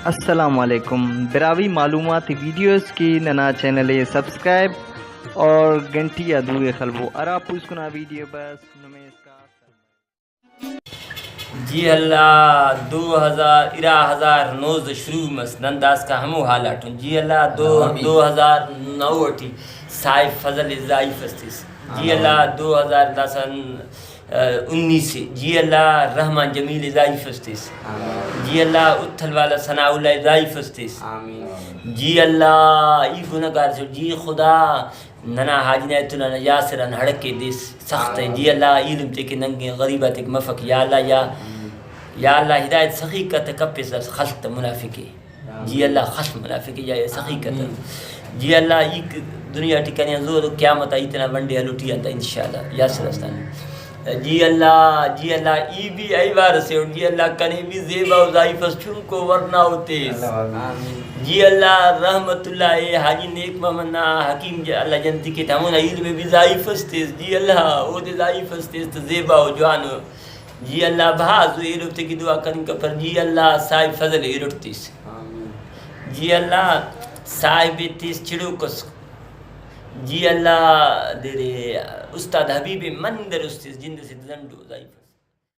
السلام علیکم براوی معلوماتی ویڈیوز کی ننا چینل سبسکرائب اور گھنٹی ادوئے خلبو ارا پوس کنا ویڈیو بس نمیں اس کا جی اللہ 2019 شروع مس ننداز کا ہمو حالاتوں جی اللہ 2009 اٹھی صاحب فضل ضعیف استیس جی اللہ 2019 جی اللہ رحمان جمیل ضعیف استیس جی اللہ اتھل والا ثناء اللہ ضعیف استیس جی اللہ ای گناہگار سے جی خدا ننا حاجی نیت اللہ یاسرن ہڑکے دیس سخت ہے جی اللہ علم تے کہ ننگے غریبت ایک مفق یا اللہ یا اللہ ہدایت سخیقت کپے سے خلط منافقی جی اللہ خلط منافقی یا سخیقت جی اللہ ایک دنیا ٹکانی زور قیامت اتنا ونڈے ہلوٹی آتا انشاءاللہ یاسر استانی جی اللہ ای بھی ای بار سے جی اللہ کنے بھی زیبا و ضعیفس چون کو ورنا ہوتے جی اللہ رحمت اللہ حاجی نیک محمد حکیم جی اللہ جنتی کے تمون علم بھی ضعیف استیس جی اللہ او دے ضعیف استیس تو زیبا و جوان جی اللہ بھازو ایرفتے کی دعا کریں کہ پر جی اللہ صاحب فضل ایرفتیس جی اللہ صاحب تیس چڑو کس جی اللہ دے استاد حبیب مندر استیس جند سے زندو ضعیف